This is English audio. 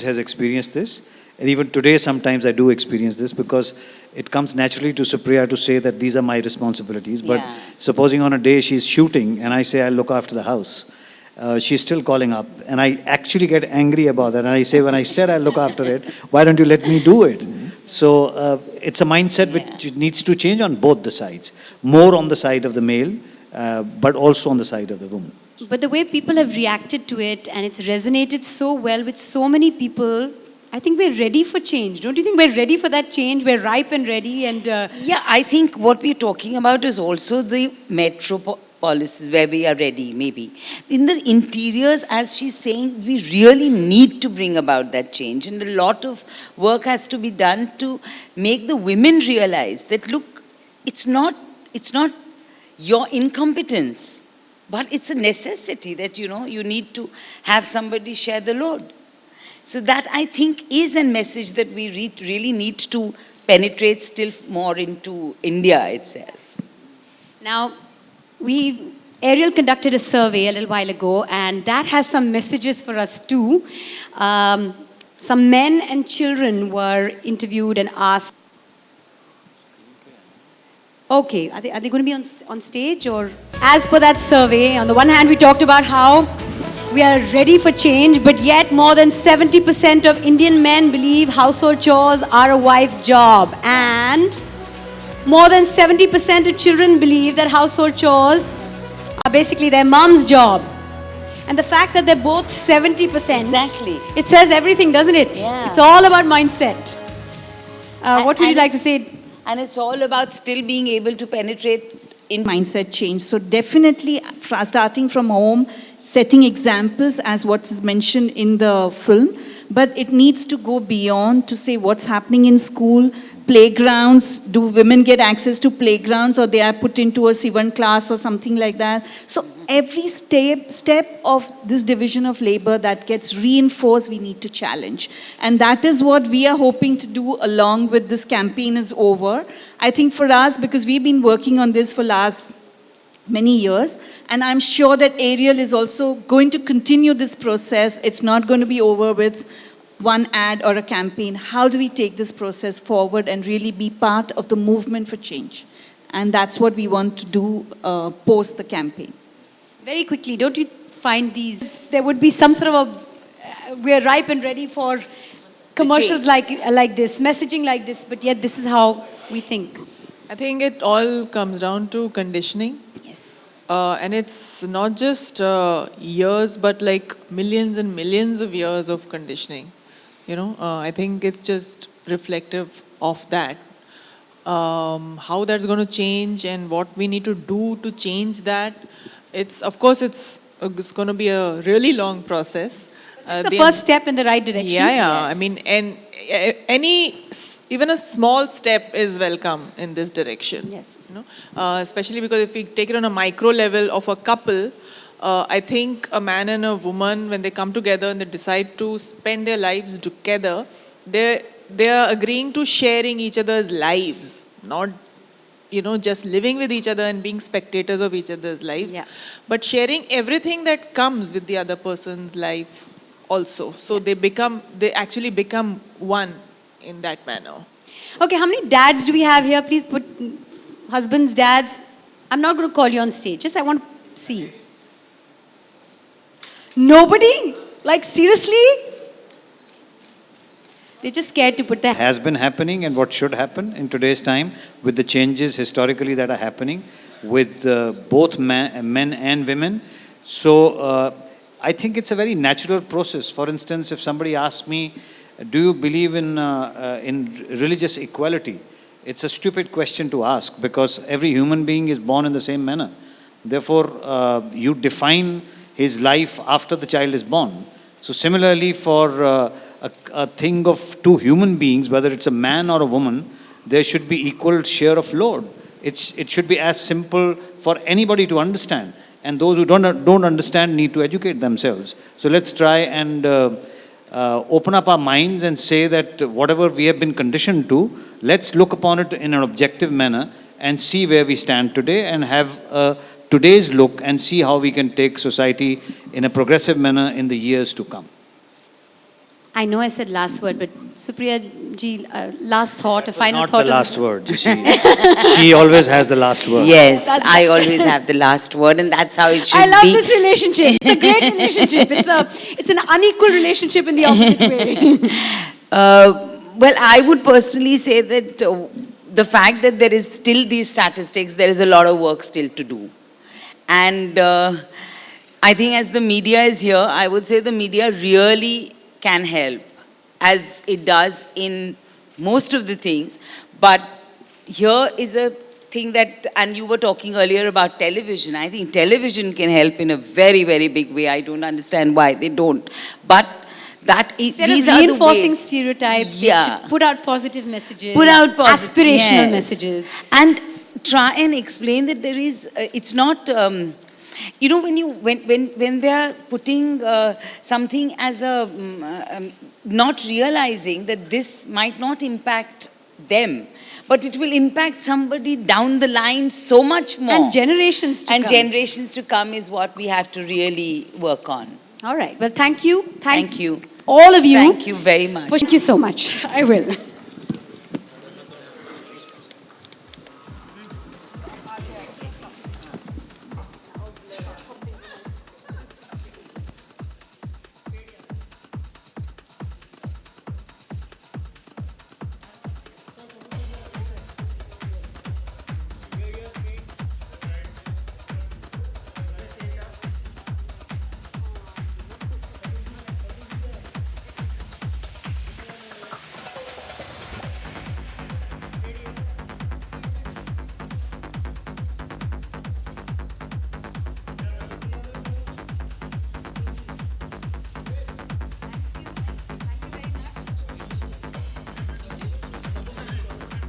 has experienced this, and even today sometimes I do experience this because it comes naturally to Supriya to say that these are my responsibilities. But supposing on a day she's shooting and I say I'll look after the house, she's still calling up, and I actually get angry about that. And I say, when I said I'll look after it, why don't you let me do it? So it's a mindset which needs to change on both the sides, more on the side of the male, but also on the side of the woman. But the way people have reacted to it, and it's resonated so well with so many people, I think we're ready for change. Don't you think we're ready for that change? We're ripe and ready. And yeah, I think what we're talking about is also the metropolises where we are ready, maybe. In the interiors, as she's saying, we really need to bring about that change. And a lot of work has to be done to make the women realize that, look, it's not your incompetence. But it's a necessity that, you need to have somebody share the load. So that, I think, is a message that we really need to penetrate still more into India itself. Now, Ariel conducted a survey a little while ago, and that has some messages for us too. Some men and children were interviewed and asked. Okay, are they going to be on stage? Or as per that survey, on the one hand we talked about how we are ready for change, but yet more than 70% of Indian men believe household chores are a wife's job, and more than 70% of children believe that household chores are basically their mom's job. And the fact that they're both 70%, exactly, it says everything, doesn't it? Yeah. It's all about mindset. What would you like to say? And it's all about still being able to penetrate in mindset change. So definitely starting from home, setting examples as what is mentioned in the film, but it needs to go beyond to say what's happening in school, playgrounds. Do women get access to playgrounds, or they are put into a C1 class or something like that? So every step of this division of labor that gets reinforced, we need to challenge. And that is what we are hoping to do along with this campaign is over. I think for us, because we've been working on this for last many years, and I'm sure that Ariel is also going to continue this process. It's not going to be over with one ad or a campaign. How do we take this process forward and really be part of the movement for change? And that's what we want to do post the campaign. Very quickly, don't you find there would be some sort of we're ripe and ready for commercials like this, messaging like this, but yet this is how we think. I think it all comes down to conditioning. Yes. And it's not just years, but like millions and millions of years of conditioning. I think it's just reflective of that. How that's going to change and what we need to do to change that. Of course, it's going to be a really long process. It's the first step in the right direction. Yeah. I mean, and even a small step is welcome in this direction. Yes. Especially because if we take it on a micro level of a couple, I think a man and a woman, when they come together and they decide to spend their lives together, they are agreeing to sharing each other's lives, not just living with each other and being spectators of each other's lives, but sharing everything that comes with the other person's life also. So they actually become one in that manner. Okay, how many dads do we have here? Please put husbands, dads. I'm not going to call you on stage. Just I want to see. Nobody? Like seriously? They're just scared to put their... Has been happening and what should happen in today's time with the changes historically that are happening with both men and women. So I think it's a very natural process. For instance, if somebody asks me, do you believe in religious equality? It's a stupid question to ask because every human being is born in the same manner. Therefore, you define his life after the child is born. So similarly, for a thing of two human beings, whether it's a man or a woman, there should be equal share of load. It should be as simple for anybody to understand. And those who don't understand need to educate themselves. So let's try and open up our minds and say that whatever we have been conditioned to, let's look upon it in an objective manner and see where we stand today and have today's look and see how we can take society in a progressive manner in the years to come. I know I said last word, but Supriya ji, last thought, a final Not thought. the of last word. She always has the last word. Yes, I always have the last word, and that's how it should I love be. this relationship. It's a great relationship. It's an unequal relationship in the opposite way. Well, I would personally say that the fact that there is still these statistics, there is a lot of work still to do. And I think as the media is here, I would say the media really can help, as it does in most of the things. But here is a thing that, and you were talking earlier about television. I think television can help in a very, very big way. I don't understand why they don't. But that is, Instead these of are the reinforcing ways. stereotypes, they Yeah. should put out positive messages. Put out positive, aspirational yes. messages. And try and explain that there is, it's not, you know, when they are putting something as a, not realizing that this might not impact them, but it will impact somebody down the line so much more. And generations to And come. generations to come is what we have to really work on. All right. Well, thank you. Thank you. All of you. Thank you very much. Thank you so much. I will.